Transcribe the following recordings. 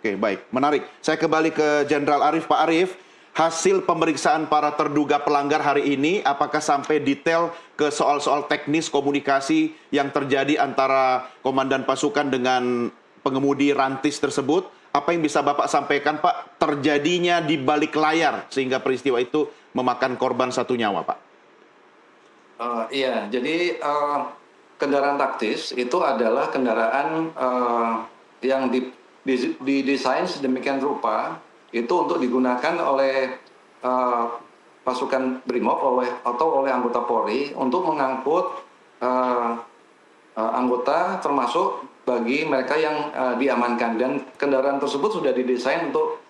Oke, baik. Menarik. Saya kembali ke Jenderal Arief. Pak Arief, hasil pemeriksaan para terduga pelanggar hari ini, apakah sampai detail ke soal-soal teknis komunikasi yang terjadi antara komandan pasukan dengan pengemudi rantis tersebut? Apa yang bisa Bapak sampaikan, Pak, terjadinya di balik layar sehingga peristiwa itu memakan korban satu nyawa, Pak? Iya, jadi kendaraan taktis itu adalah kendaraan yang didesain sedemikian rupa itu untuk digunakan oleh eh, pasukan BRIMOB atau oleh anggota Polri untuk mengangkut eh, anggota termasuk bagi mereka yang diamankan, dan kendaraan tersebut sudah didesain untuk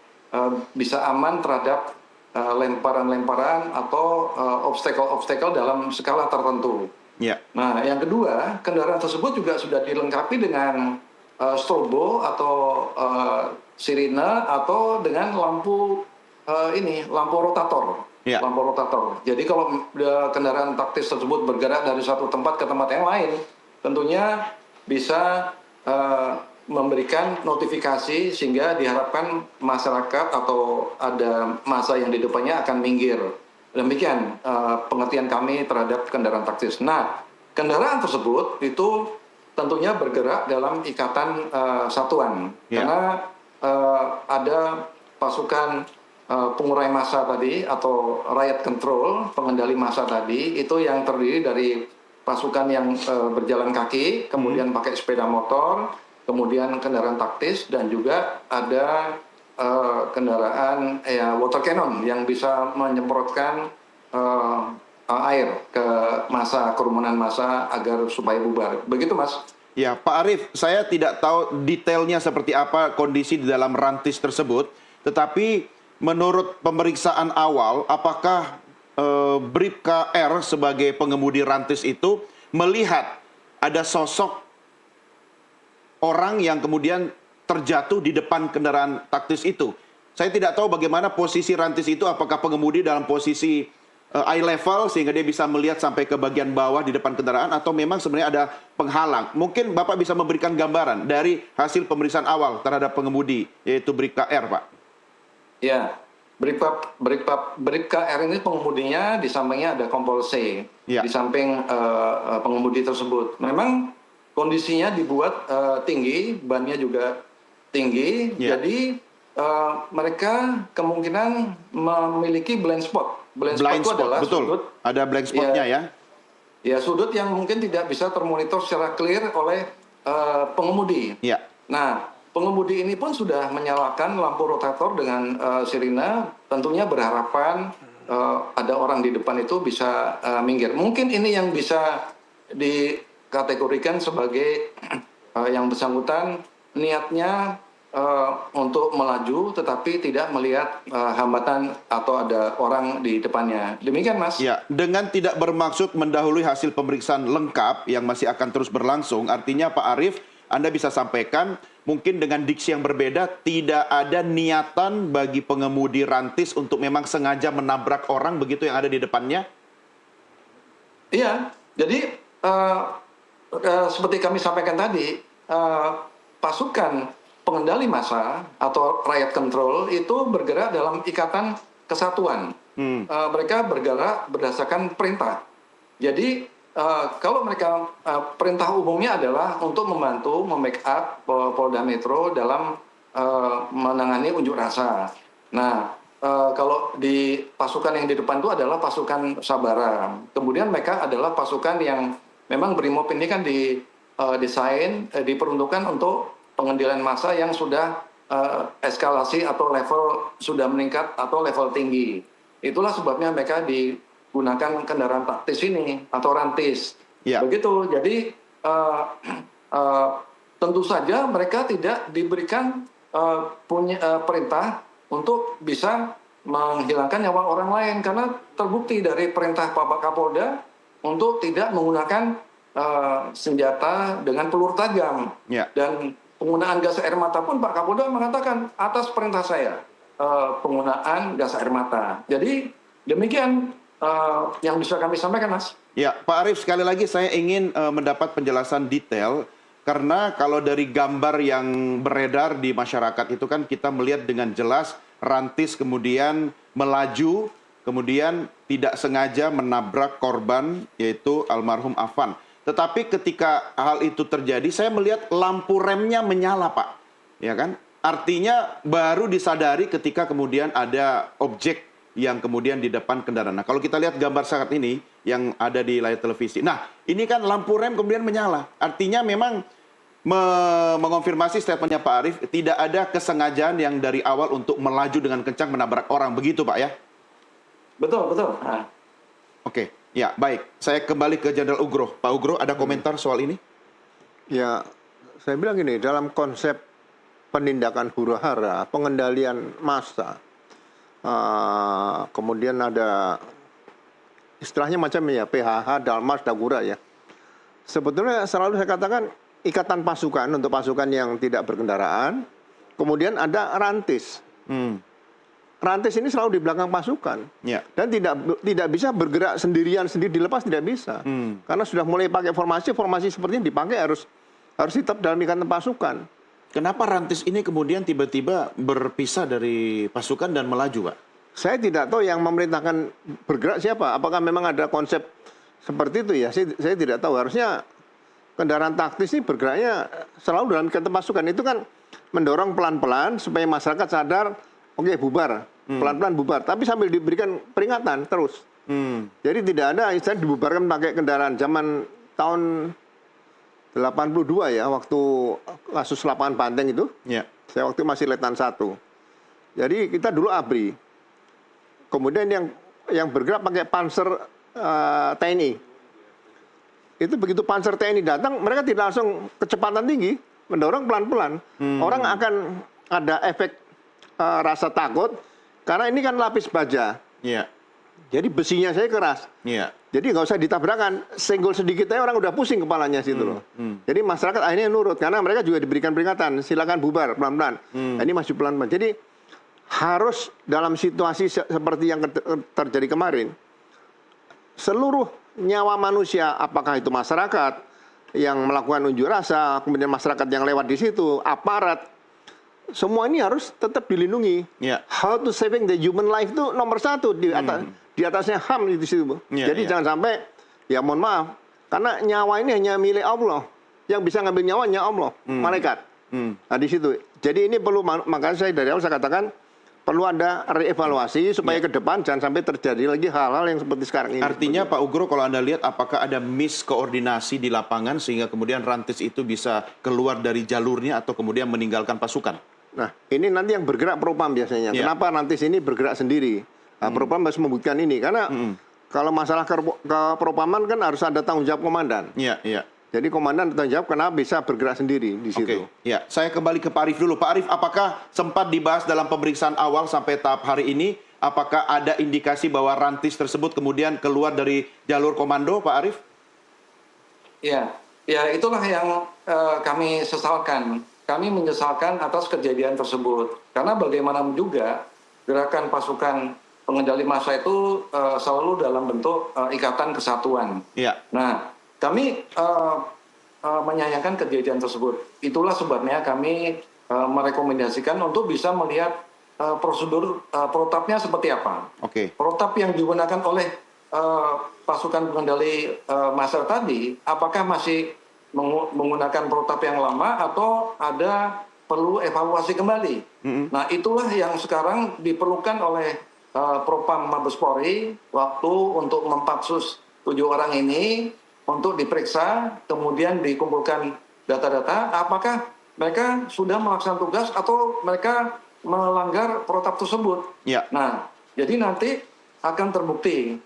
bisa aman terhadap lemparan-lemparan atau obstacle-obstacle dalam skala tertentu. Ya. Nah, yang kedua, kendaraan tersebut juga sudah dilengkapi dengan strobo atau sirine atau dengan lampu lampu rotator. Ya. Lampu rotator. Jadi kalau kendaraan taktis tersebut bergerak dari satu tempat ke tempat yang lain, tentunya bisa memberikan notifikasi sehingga diharapkan masyarakat atau ada massa yang di depannya akan minggir. Demikian pengertian kami terhadap kendaraan taktis. Nah, kendaraan tersebut itu tentunya bergerak dalam ikatan satuan. Ya. Karena ada pasukan pengurai massa tadi atau riot control, pengendali massa tadi, itu yang terdiri dari pasukan yang berjalan kaki, kemudian pakai sepeda motor, kemudian kendaraan taktis, dan juga ada kendaraan water cannon yang bisa menyemprotkan air ke kerumunan massa agar supaya bubar. Begitu, Mas. Ya, Pak Arief, saya tidak tahu detailnya seperti apa kondisi di dalam rantis tersebut, tetapi menurut pemeriksaan awal, apakah Bribka R sebagai pengemudi rantis itu melihat ada sosok orang yang kemudian terjatuh di depan kendaraan taktis itu? Saya tidak tahu bagaimana posisi rantis itu, apakah pengemudi dalam posisi eye level sehingga dia bisa melihat sampai ke bagian bawah di depan kendaraan, atau memang sebenarnya ada penghalang. Mungkin Bapak bisa memberikan gambaran dari hasil pemeriksaan awal terhadap pengemudi, yaitu Bribka R, Pak. Ya, Bribka R ini pengemudinya, di sampingnya ada kompol C, Ya. di samping pengemudi tersebut. Memang kondisinya dibuat tinggi, bannya juga tinggi, Ya. jadi mereka kemungkinan memiliki blind spot. Blind spot itu adalah betul. sudut. Ada blind spotnya ya. Ya, sudut yang mungkin tidak bisa termonitor secara clear oleh pengemudi. Ya. Nah, pengemudi ini pun sudah menyalakan lampu rotator dengan sirine, tentunya berharapan ada orang di depan itu bisa minggir. Mungkin ini yang bisa dikategorikan sebagai yang bersangkutan niatnya untuk melaju tetapi tidak melihat hambatan atau ada orang di depannya. Demikian, Mas. Ya, dengan tidak bermaksud mendahului hasil pemeriksaan lengkap yang masih akan terus berlangsung, artinya Pak Arief, Anda bisa sampaikan mungkin dengan diksi yang berbeda, tidak ada niatan bagi pengemudi rantis untuk memang sengaja menabrak orang begitu yang ada di depannya? Iya, jadi seperti kami sampaikan tadi, pasukan pengendali massa atau riot control itu bergerak dalam ikatan kesatuan. Mereka bergerak berdasarkan perintah. Jadi kalau mereka perintah umumnya adalah untuk membantu membackup Polda Metro dalam menangani unjuk rasa. Nah, kalau di pasukan yang di depan itu adalah pasukan Sabara. Kemudian mereka adalah pasukan yang memang BRIMOB ini kan didesain, diperuntukkan untuk pengendalian massa yang sudah eskalasi atau level sudah meningkat atau level tinggi. Itulah sebabnya mereka digunakan kendaraan taktis ini atau rantis. Ya. Begitu. Jadi tentu saja mereka tidak diberikan punya perintah untuk bisa menghilangkan nyawa orang lain, karena terbukti dari perintah Pak Kapolda untuk tidak menggunakan senjata dengan peluru tajam. Ya. Dan penggunaan gas air mata pun Pak Kapolda mengatakan atas perintah saya penggunaan gas air mata. Jadi demikian yang bisa kami sampaikan, Mas. Ya, Pak Arief, sekali lagi saya ingin mendapat penjelasan detail Karena kalau dari gambar yang beredar di masyarakat itu kan kita melihat dengan jelas Rantis kemudian melaju, kemudian tidak sengaja menabrak korban yaitu almarhum Afan. Tetapi ketika hal itu terjadi, saya melihat lampu remnya menyala, Pak. Ya kan? Artinya baru disadari ketika kemudian ada objek yang kemudian di depan kendaraan. Nah, kalau kita lihat gambar saat ini yang ada di layar televisi. Nah, ini kan lampu rem kemudian menyala. Artinya memang mengonfirmasi statementnya Pak Arief, tidak ada kesengajaan yang dari awal untuk melaju dengan kencang menabrak orang. Begitu, Pak ya? Betul, betul. Nah. Oke, ya baik. Saya kembali ke Jenderal Ugro. Pak Ugro, ada komentar soal ini? Ya, saya bilang gini, dalam konsep penindakan huru-hara, pengendalian massa, kemudian ada istilahnya macam ya PHH, Dalmas, Dagura ya. Sebetulnya selalu saya katakan ikatan pasukan untuk pasukan yang tidak berkendaraan, kemudian ada rantis. Rantis ini selalu di belakang pasukan dan tidak bisa bergerak sendirian sendiri dilepas, tidak bisa karena sudah mulai pakai formasi seperti ini dipakai harus tetap dalam ikatan pasukan. Kenapa rantis ini kemudian tiba-tiba berpisah dari pasukan dan melaju, Pak? Saya tidak tahu yang memerintahkan bergerak siapa. Apakah memang ada konsep seperti itu ya? Saya tidak tahu. Harusnya kendaraan taktis ini bergeraknya selalu dalam ikatan pasukan. Itu kan mendorong pelan-pelan supaya masyarakat sadar, oke, bubar, pelan-pelan bubar. Tapi sambil diberikan peringatan terus. Jadi tidak ada istilah dibubarkan pakai kendaraan zaman tahun 82 ya, waktu kasus lapangan Banteng itu. Saya waktu masih Letnan 1. Jadi kita dulu ABRI. Kemudian yang bergerak pakai Panzer TNI. Itu begitu Panzer TNI datang, mereka tidak langsung kecepatan tinggi, mendorong pelan-pelan. Orang akan ada efek rasa takut, karena ini kan lapis baja. Jadi besinya saya keras. Jadi nggak usah ditabrakan, senggol sedikit aja orang udah pusing kepalanya situ loh. Jadi masyarakat akhirnya nurut, karena mereka juga diberikan peringatan, silakan bubar pelan-pelan. Nah, ini masih pelan-pelan. Jadi harus dalam situasi seperti yang terjadi kemarin, seluruh nyawa manusia, apakah itu masyarakat yang melakukan unjuk rasa, kemudian masyarakat yang lewat di situ, aparat, semua ini harus tetap dilindungi. How to saving the human life itu nomor satu di atasnya HAM di situ. Jadi jangan sampai, ya mohon maaf, karena nyawa ini hanya milik Allah. Yang bisa ngambil nyawa hanya Allah, malaikat. Nah di situ. Jadi ini perlu, makanya saya dari awal saya katakan perlu ada reevaluasi supaya ke depan jangan sampai terjadi lagi hal-hal yang seperti sekarang ini. Artinya Pak Ugro, kalau Anda lihat apakah ada miskoordinasi di lapangan sehingga kemudian rantis itu bisa keluar dari jalurnya atau kemudian meninggalkan pasukan? Nah, ini nanti yang bergerak Propam biasanya. Kenapa rantis ini bergerak sendiri? Nah, Propam harus membuktikan ini karena kalau masalah kepropaman kan harus ada tanggung jawab komandan. Jadi komandan bertanggung jawab kenapa bisa bergerak sendiri di situ. Ya, saya kembali ke Pak Arief dulu. Pak Arief, apakah sempat dibahas dalam pemeriksaan awal sampai tahap hari ini? Apakah ada indikasi bahwa rantis tersebut kemudian keluar dari jalur komando, Pak Arief? Ya itulah yang kami sesalkan. Kami menyesalkan atas kejadian tersebut. Karena bagaimanapun juga gerakan pasukan pengendali massa itu selalu dalam bentuk ikatan kesatuan. Nah, kami menyayangkan kejadian tersebut. Itulah sebabnya kami merekomendasikan untuk bisa melihat prosedur protapnya seperti apa. Protap yang digunakan oleh pasukan pengendali massa tadi, apakah masih menggunakan protap yang lama atau ada perlu evaluasi kembali. Nah, itulah yang sekarang diperlukan oleh Propam Mabes Polri waktu untuk mempatsus 7 orang ini untuk diperiksa, kemudian dikumpulkan data-data, apakah mereka sudah melaksanakan tugas atau mereka melanggar protap tersebut. Nah, jadi nanti akan terbukti.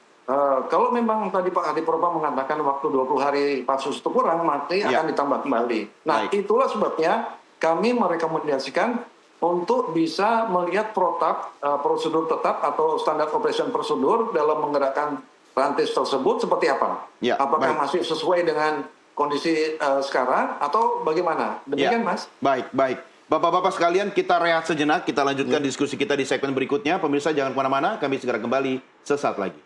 Kalau memang tadi Pak Hadi Propam mengatakan waktu 20 hari patsus itu kurang, nanti akan ditambah kembali. Nah, itulah sebabnya kami merekomendasikan untuk bisa melihat protap, prosedur tetap atau standar operation prosedur dalam menggerakkan rantis tersebut seperti apa? Apakah masih sesuai dengan kondisi sekarang atau bagaimana? Demikian, Mas. Baik. Bapak-bapak sekalian, kita rehat sejenak. Kita lanjutkan diskusi kita di segmen berikutnya. Pemirsa jangan kemana-mana, kami segera kembali sesaat lagi.